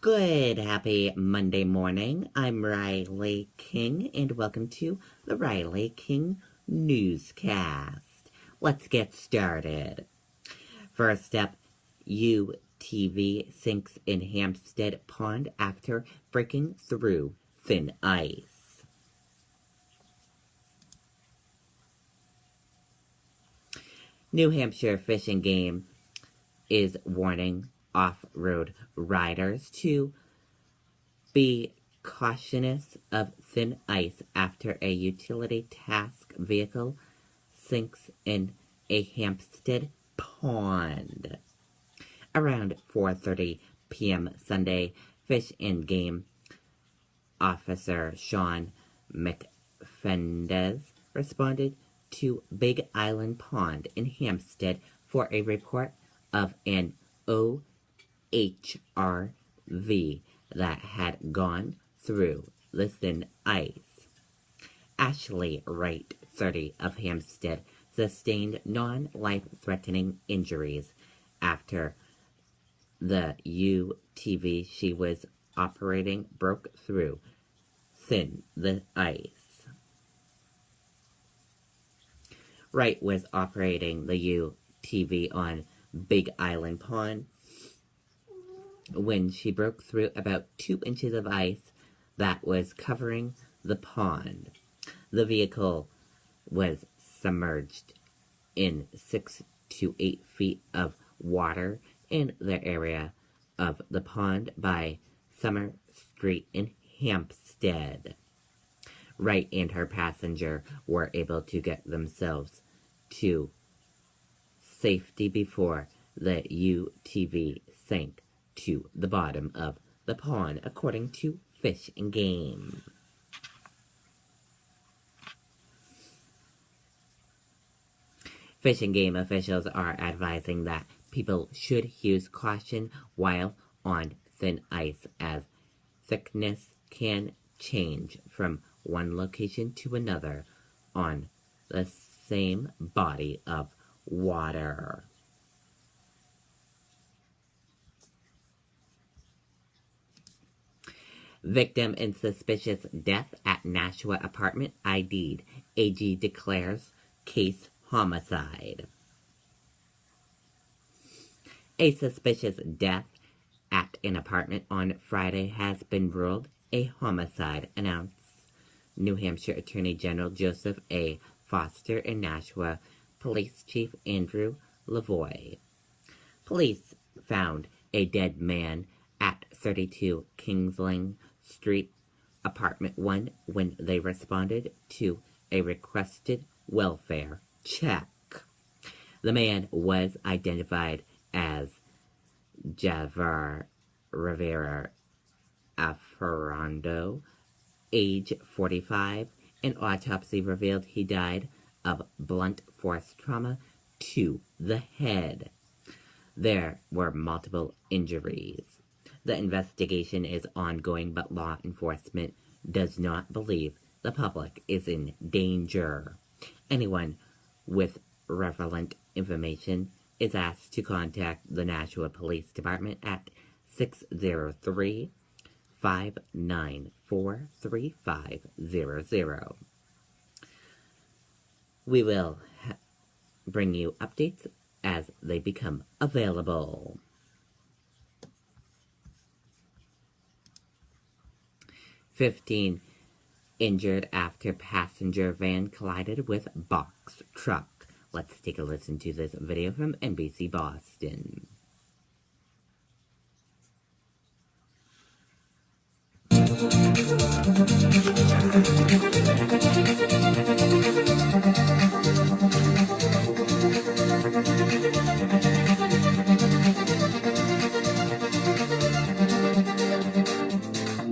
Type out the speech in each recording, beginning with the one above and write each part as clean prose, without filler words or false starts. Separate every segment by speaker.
Speaker 1: Good, happy Monday morning. I'm Riley King, and welcome to the Riley King Newscast. Let's get started. First up, UTV sinks in Hampstead Pond after breaking through thin ice. New Hampshire Fish and Game is warning off-road riders to be cautious of thin ice after a utility task vehicle sinks in a Hampstead pond. Around 4:30 p.m. Sunday, Fish and Game Officer Sean McFendez responded to Big Island Pond in Hampstead for a report of an OHRV that had gone through the thin ice. Ashley Wright, 30, of Hampstead, sustained non-life-threatening injuries after the UTV she was operating broke through the ice. Wright was operating the UTV on Big Island Pond when she broke through about 2 inches of ice that was covering the pond. The vehicle was submerged in 6 to 8 feet of water in the area of the pond by Summer Street in Hampstead. Wright and her passenger were able to get themselves to safety before the UTV sank to the bottom of the pond, according to Fish and Game. Fish and Game officials are advising that people should use caution while on thin ice, as thickness can change from one location to another on the same body of water. Victim in suspicious death at Nashua apartment ID'd. AG declares case homicide. A suspicious death at an apartment on Friday has been ruled a homicide, announced New Hampshire Attorney General Joseph A. Foster and Nashua Police Chief Andrew Lavoie. Police found a dead man at 32 Kingsling Street, Apartment 1, when they responded to a requested welfare check. The man was identified as Javier Rivera Aferrando, age 45. An autopsy revealed he died of blunt force trauma to the head. There were multiple injuries. The investigation is ongoing, but law enforcement does not believe the public is in danger. Anyone with relevant information is asked to contact the Nashua Police Department at 603-594-3500. We will bring you updates as they become available. 15 injured after passenger van collided with box truck. Let's take a listen to this video from NBC Boston.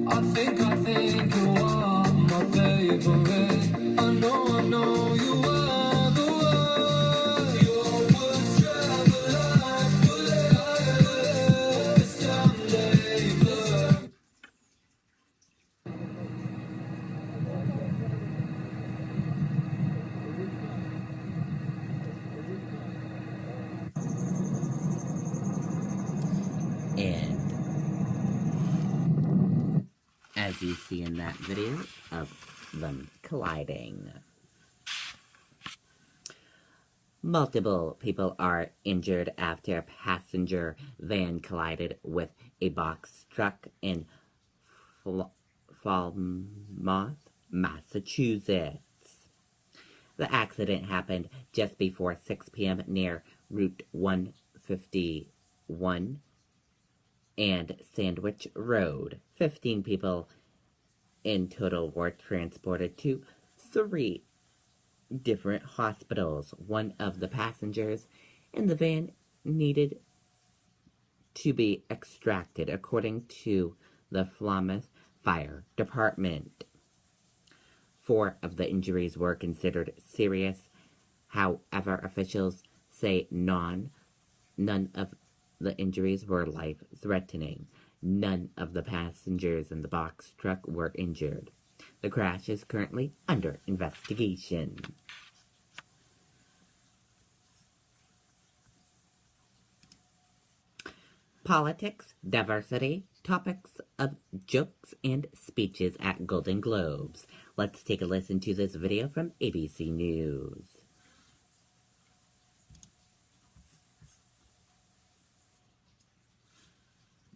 Speaker 2: I think you are my favorite. I know you are the one. Your words travel like bullets. This time they blur.
Speaker 1: as you see in that video of them colliding. Multiple people are injured after a passenger van collided with a box truck in Falmouth, Massachusetts. The accident happened just before 6 p.m. near Route 151 and Sandwich Road. 15 people in total were transported to 3 different hospitals. One of the passengers in the van needed to be extracted, according to the Falmouth Fire Department. 4 of the injuries were considered serious. However, officials say none of the injuries were life-threatening. None of the passengers in the box truck were injured. The crash is currently under investigation. Politics, diversity, topics of jokes and speeches at Golden Globes. Let's take a listen to this video from ABC News.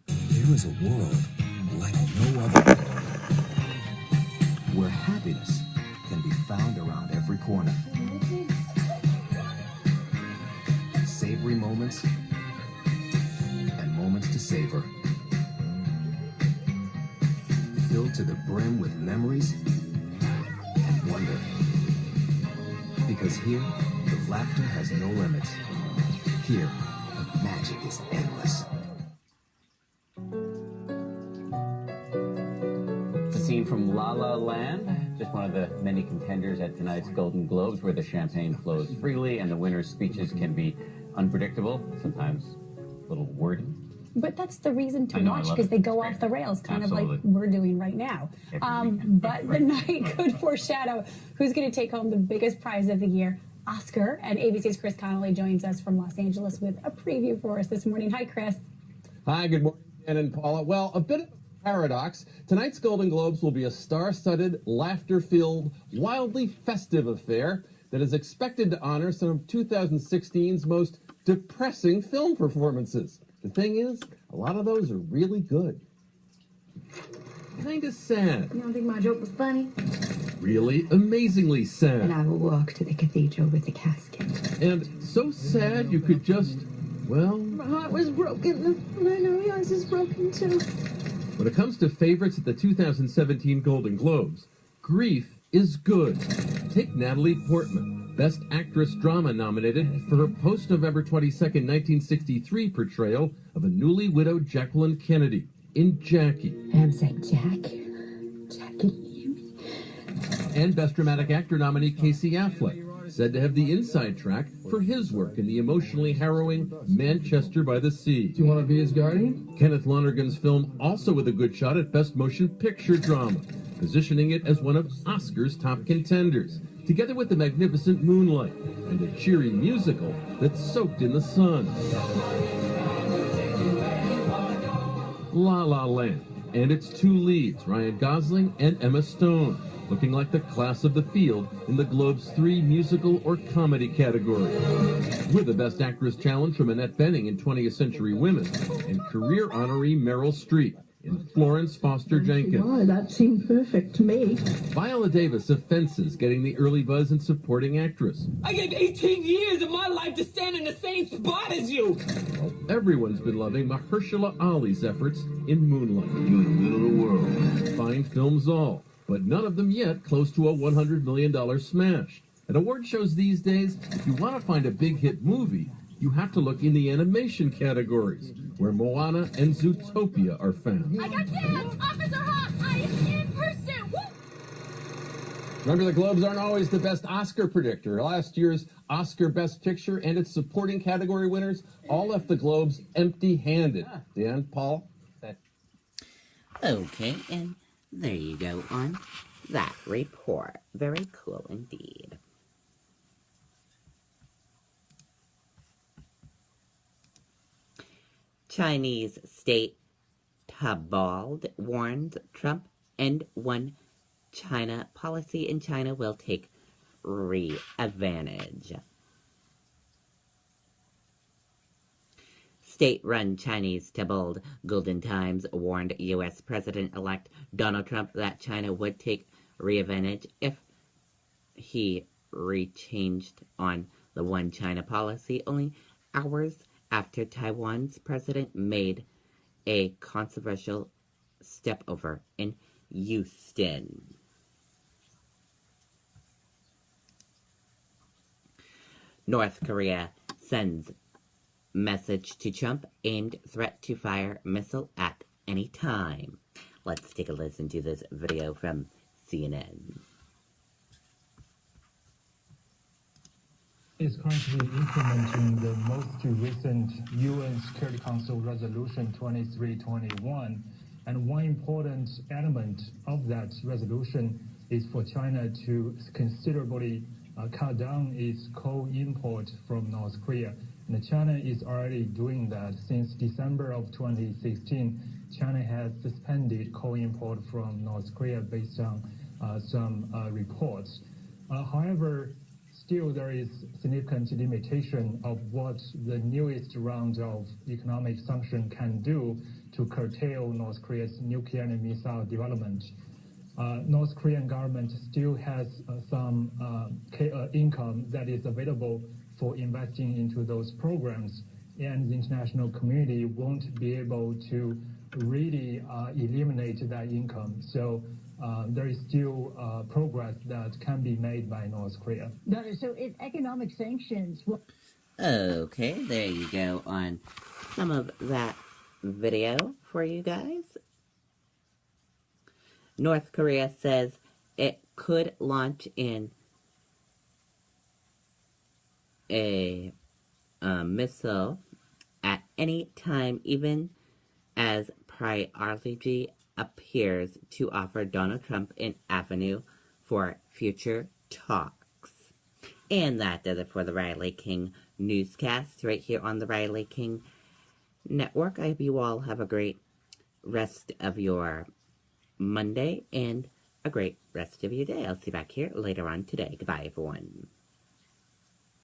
Speaker 2: There is a world like no other world, where happiness can be found around every corner. Savory moments and moments to savor. Filled to the brim with memories and wonder. Because here, the laughter has no limits. Here, the magic is endless.
Speaker 3: The scene from La La Land, just one of the many contenders at tonight's Golden Globes, where the champagne flows freely and the winners' speeches can be unpredictable, sometimes a little wordy.
Speaker 4: But that's the reason to
Speaker 3: I know,
Speaker 4: watch,
Speaker 3: I love
Speaker 4: because
Speaker 3: it.
Speaker 4: they go
Speaker 3: It's
Speaker 4: off the rails, kind of
Speaker 3: Absolutely.
Speaker 4: like we're doing right now.
Speaker 3: Every weekend.
Speaker 4: But the night could foreshadow who's going to take home the biggest prize of the year, Oscar. And ABC's Chris Connolly joins us from Los Angeles with a preview for us this morning. Hi, Chris.
Speaker 5: Hi, good morning, Dan and Paula. Well, a bit of a paradox. Tonight's Golden Globes will be a star-studded, laughter-filled, wildly festive affair that is expected to honor some of 2016's most depressing film performances. The thing is, a lot of those are really good. Kind of sad.
Speaker 6: You don't think my joke was funny?
Speaker 5: Really amazingly sad.
Speaker 6: And I will walk to the cathedral with the casket.
Speaker 5: And so sad you could just, well...
Speaker 6: My heart was broken. I know yours is broken too.
Speaker 5: When it comes to favorites at the 2017 Golden Globes, grief is good. Take Natalie Portman, Best Actress Drama nominated for her post-November 22nd, 1963 portrayal of a newly widowed Jacqueline Kennedy in Jackie.
Speaker 6: I'm saying Jackie.
Speaker 5: And Best Dramatic Actor nominee Casey Affleck, said to have the inside track for his work in the emotionally harrowing Manchester by the Sea.
Speaker 7: Do you want to be his guardian?
Speaker 5: Kenneth Lonergan's film also with a good shot at Best Motion Picture Drama, positioning it as one of Oscar's top contenders, together with the magnificent Moonlight and a cheery musical that's soaked in the sun. La La Land and its 2 leads, Ryan Gosling and Emma Stone, looking like the class of the field in the Globe's 3 musical or comedy category. With the Best Actress challenge from Annette Bening in 20th Century Women and career honoree Meryl Streep in Florence Foster Jenkins.
Speaker 8: Why, that seemed perfect to me.
Speaker 5: Viola Davis of Fences getting the early buzz in supporting actress.
Speaker 9: I gave 18 years of my life to stand in the same spot as you.
Speaker 5: While everyone's been loving Mahershala Ali's efforts in Moonlight.
Speaker 2: You in the middle of the world.
Speaker 5: Fine films all, but none of them yet close to a $100 million smash. At award shows these days, if you want to find a big hit movie, you have to look in the animation categories, where Moana and Zootopia are found.
Speaker 10: I got kids! Officer Hawk! I am in pursuit! Woo!
Speaker 5: Remember, the Globes aren't always the best Oscar predictor. Last year's Oscar Best Picture and its supporting category winners all left the Globes empty-handed. Dan, Paul?
Speaker 1: Okay, and there you go on that report. Very cool indeed. Chinese state tabloid warns Trump end one China policy, and China will take advantage. State-run Chinese tabloid Golden Times warned U.S. President-elect Donald Trump that China would take advantage if he rechanged on the One China policy only hours after Taiwan's president made a controversial step over in Houston. North Korea sends message to Trump aimed threat to fire missile at any time. Let's take a listen to this video from CNN.
Speaker 7: Is currently implementing the most recent UN Security Council Resolution 2321, and one important element of that resolution is for China to considerably cut down its coal import from North Korea. And China is already doing that. Since December of 2016, China has suspended coal import from North Korea based on some reports. However, still there is significant limitation of what the newest round of economic sanction can do to curtail North Korea's nuclear and missile development. North Korean government still has some income that is available for investing into those programs, and the international community won't be able to really eliminate that income. So there is still progress that can be made by North Korea.
Speaker 8: So in economic sanctions...
Speaker 1: Okay, there you go on some of that video for you guys. North Korea says it could launch in a missile at any time, even as priority appears to offer Donald Trump an avenue for future talks. And that does it for the Riley King Newscast right here on the Riley King Network. I hope you all have a great rest of your Monday and a great rest of your day. I'll see you back here later on today. Goodbye, everyone.